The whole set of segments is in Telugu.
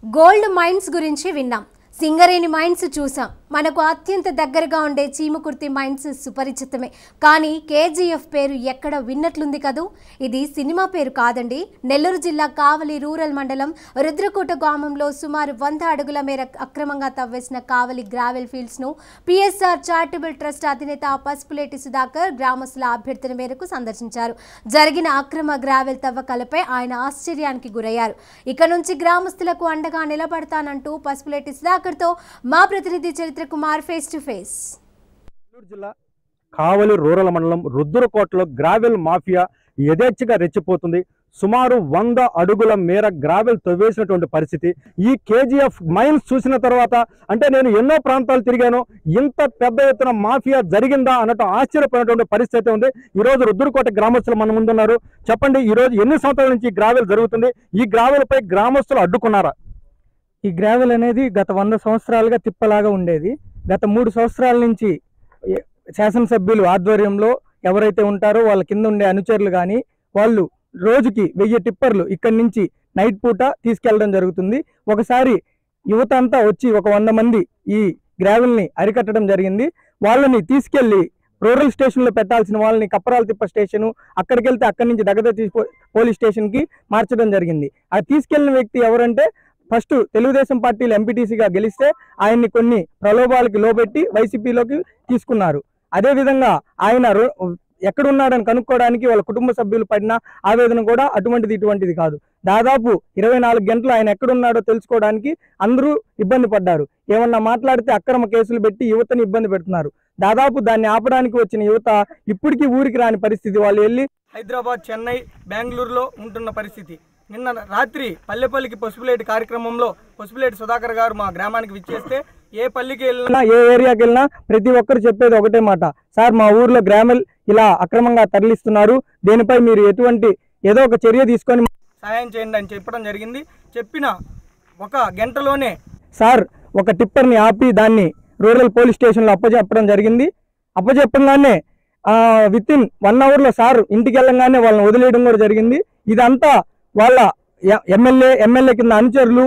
గోల్డ్ మైన్స్ గురించి విన్నాం, సింగరేణి మైన్స్ చూసాం. మనకు అత్యంత దగ్గరగా ఉండే చీమకుర్తి మైన్స్ సుపరిచితమే. కానీ కేజీఎఫ్ పేరు ఎక్కడ విన్నట్లుంది కదూ. ఇది సినిమా పేరు కాదండి. నెల్లూరు జిల్లా కావలి రూరల్ మండలం రుద్రకోట గ్రామంలో సుమారు 100 అడుగుల మేర అక్రమంగా తవ్వేసిన కావలి గ్రావెల్ ఫీల్డ్స్ ను పిఎస్ఆర్ చారిటబుల్ ట్రస్ట్ అధినేత పసుపులేటి సుధాకర్ గ్రామస్తుల అభ్యర్థన మేరకు సందర్శించారు. జరిగిన అక్రమ గ్రావెల్ తవ్వకాలపై ఆయన ఆశ్చర్యానికి గురయ్యారు. ఇక నుంచి గ్రామస్తులకు అండగా నిలబడతానంటూ పసుపులేటి సుధాకర్ తో మా ప్రతినిధి చరిత్ర Kumar face to face. Nellore జిల్లా కావలి రూరల్ మండలం రుద్రకోటలో గ్రావెల్ మాఫియా యథేచ్ఛగా రెచ్చిపోతుంది. సుమారు 100 అడుగుల మేర గ్రావెల్ తవ్వేసినటువంటి పరిస్థితి. ఈ కేజీఎఫ్ మైన్స్ చూసిన తర్వాత అంటే నేను ఎన్నో ప్రాంతాలు తిరిగాను, ఇంత పెద్ద ఎత్తున మాఫియా జరిగిందా అన్నట్టు ఆశ్చర్యపోయినటువంటి పరిస్థితి ఉంది. ఈరోజు రుద్రకోట గ్రామస్తులు మన ముందున్నారు. చెప్పండి, ఈరోజు ఎన్ని సంవత్సరాల నుంచి గ్రావెల్ జరుగుతుంది? ఈ గ్రావెల్ పై గ్రామస్తులు అడ్డుకున్నారా? ఈ గ్రావెల్ అనేది గత 100 సంవత్సరాలుగా తిప్పలాగా ఉండేది. గత 3 సంవత్సరాల నుంచి శాసనసభ్యులు ఆధ్వర్యంలో ఎవరైతే ఉంటారో వాళ్ళ కింద ఉండే అనుచరులు కానీ వాళ్ళు రోజుకి 1000 టిప్పర్లు ఇక్కడి నుంచి నైట్ పూట తీసుకెళ్లడం జరుగుతుంది. ఒకసారి యువత అంతా వచ్చి ఒక 100 మంది ఈ గ్రావెల్ని అరికట్టడం జరిగింది. వాళ్ళని తీసుకెళ్లి రూరల్ స్టేషన్లో పెట్టాల్సిన వాళ్ళని కప్పరాల తిప్ప స్టేషను, అక్కడికి వెళ్తే అక్కడి నుంచి దగదతి పోలీస్ స్టేషన్కి మార్చడం జరిగింది. ఆ తీసుకెళ్లిన వ్యక్తి ఎవరంటే ఫస్ట్ తెలుగుదేశం పార్టీలు ఎంపీటీసీగా గెలిస్తే ఆయన్ని కొన్ని ప్రలోభాలకి లోబెట్టి వైసీపీలోకి తీసుకున్నారు. అదేవిధంగా ఆయన ఎక్కడున్నాడని కనుక్కోవడానికి వాళ్ళ కుటుంబ సభ్యులు పడిన ఆవేదన కూడా ఇటువంటిది కాదు. దాదాపు 24 గంటలు ఆయన ఎక్కడున్నాడో తెలుసుకోవడానికి అందరూ ఇబ్బంది పడ్డారు. ఏమన్నా మాట్లాడితే అక్రమ కేసులు పెట్టి యువతని ఇబ్బంది పెడుతున్నారు. దాదాపు దాన్ని ఆపడానికి వచ్చిన యువత ఇప్పటికీ ఊరికి రాని పరిస్థితి. వాళ్ళు వెళ్ళి హైదరాబాద్, చెన్నై, బెంగళూరులో ఉంటున్న పరిస్థితి. నిన్న రాత్రి పల్లెపల్లికి పసుపులేటి కార్యక్రమంలో పసుపులేటి సుధాకర్ గారు మా గ్రామానికి విచ్చేస్తే ఏ పల్లికి వెళ్ళినా ఏ ఏరియాకి వెళ్ళినా ప్రతి ఒక్కరు చెప్పేది ఒకటే మాట, సార్ మా ఊర్లో గ్రావెల్ ఇలా అక్రమంగా తరలిస్తున్నారు, దీనిపై మీరు ఏదో ఒక చర్య తీసుకొని సాయం చేయండి అని చెప్పడం జరిగింది. చెప్పిన 1 గంటలోనే సార్ ఒక టిప్పర్ని ఆపి దాన్ని రూరల్ పోలీస్ స్టేషన్లో అప్పచెప్పడం జరిగింది. అప్పచెప్పగానే విత్ ఇన్ 1 అవర్లో సార్ ఇంటికి వెళ్ళంగానే వాళ్ళని వదిలేయడం కూడా జరిగింది. ఇదంతా వాళ్ళ ఎమ్మెల్యే కింద అనుచరులు,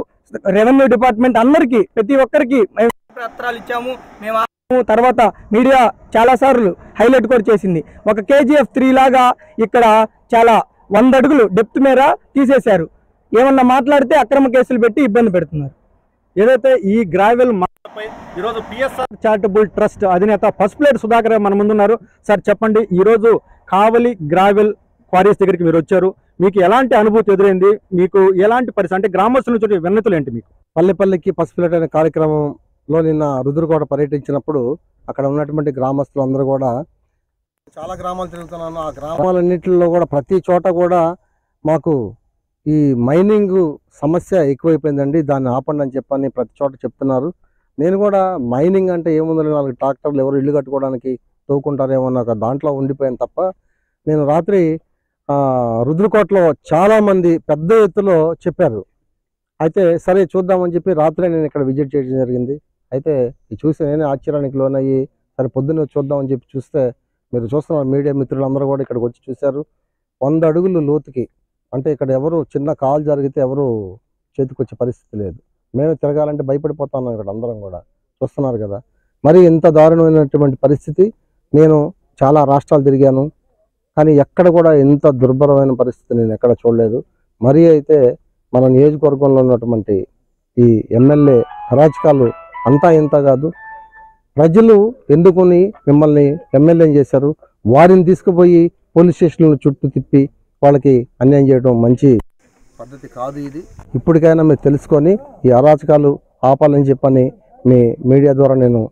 రెవెన్యూ డిపార్ట్మెంట్ అందరికీ ప్రతి ఒక్కరికి పత్రాలు ఇచ్చాము మేము. తర్వాత మీడియా చాలా సార్లు హైలైట్ కూడా చేసింది. ఒక కేజీఎఫ్ 3 లాగా ఇక్కడ చాలా 100 అడుగులు డెప్త్ మేర తీసేశారు. ఏమన్నా మాట్లాడితే అక్రమ కేసులు పెట్టి ఇబ్బంది పెడుతున్నారు. ఏదైతే ఈ గ్రావెల్ మాఫియాపై ఈరోజు పిఎస్ఆర్ చారిటబుల్ ట్రస్ట్ అధినేత పసుపులేటి సుధాకర్ మన ముందున్నారు. సార్ చెప్పండి, ఈరోజు కావలి గ్రావెల్ క్వారీస్ దగ్గరికి మీరు వచ్చారు, మీకు ఎలాంటి అనుభూతి ఎదురైంది? మీకు ఎలాంటి పరిస్థితి అంటే గ్రామస్తుల నుంచి విన్నతులు ఏంటి? మీకు పల్లెపల్లికి పసుపులేటి అనే కార్యక్రమంలో నిన్న రుద్రకోట పర్యటించినప్పుడు అక్కడ ఉన్నటువంటి గ్రామస్తులు అందరూ కూడా చాలా గ్రామాలు తిరుగుతున్నాను. ఆ గ్రామాలన్నింటిలో కూడా ప్రతి చోట కూడా మాకు ఈ మైనింగ్ సమస్య ఎక్కువైపోయిందండి, దాన్ని ఆపండి అని చెప్పని ప్రతి చోట చెప్తున్నారు. నేను కూడా మైనింగ్ అంటే ఏముందని 4 ట్రాక్టర్లు ఎవరు ఇల్లు కట్టుకోవడానికి తవ్వుకుంటారేమో నాకు దాంట్లో ఉండిపోయాను తప్ప, నేను రాత్రి రుద్రకోటలో చాలామంది పెద్ద ఎత్తులో చెప్పారు. అయితే సరే చూద్దామని చెప్పి రాత్రి నేను ఇక్కడ విజిట్ చేయడం జరిగింది. అయితే ఇది చూసి నేనే ఆశ్చర్యానికి లోనయ్యి సరే పొద్దున్న చూద్దామని చెప్పి చూస్తే మీరు చూస్తున్నారు, మీడియా మిత్రులందరూ కూడా ఇక్కడికి వచ్చి చూశారు. 100 అడుగులు లోతుకి, అంటే ఇక్కడ ఎవరు చిన్న కాలు జరిగితే ఎవరు చేతికొచ్చే పరిస్థితి లేదు. మేము తిరగాలంటే భయపడిపోతున్నాం ఇక్కడ అందరం కూడా, చూస్తున్నారు కదా. మరి ఇంత దారుణమైనటువంటి పరిస్థితి నేను చాలా రాష్ట్రాలు తిరిగాను, కానీ ఎక్కడ కూడా ఇంత దుర్భరమైన పరిస్థితి నేను ఎక్కడ చూడలేదు. మరి అయితే మన నియోజకవర్గంలో ఉన్నటువంటి ఈ ఎమ్మెల్యే అరాచకాలు అంతా ఇంత కాదు. ప్రజలు ఎందుకుని మిమ్మల్ని ఎమ్మెల్యేని చేశారు, వారిని తీసుకుపోయి పోలీస్ స్టేషన్ల చుట్టూ తిప్పి వాళ్ళకి అన్యాయం చేయడం మంచి పద్ధతి కాదు. ఇది ఇప్పటికైనా మీరు తెలుసుకొని ఈ అరాచకాలు ఆపాలని చెప్పని మీ మీడియా ద్వారా నేను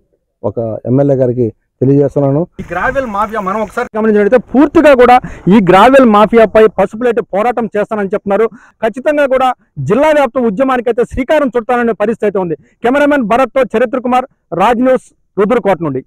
ఒక ఎమ్మెల్యే గారికి తెలియజేస్తున్నాను. ఈ గ్రావెల్ మాఫియా మనం ఒకసారి గమనించినట్లయితే పూర్తిగా కూడా ఈ గ్రావెల్ మాఫియాపై పసుపులేటి పోరాటం చేస్తానని చెప్తున్నారు. ఖచ్చితంగా కూడా జిల్లా వ్యాప్త ఉద్యమానికి అయితే శ్రీకారం చుడతాననే పరిస్థితి అయితే ఉంది. కెమెరామెన్ భరత్తో చరిత్ర కుమార్, రాజ్ న్యూస్, రుద్రకోట నుండి.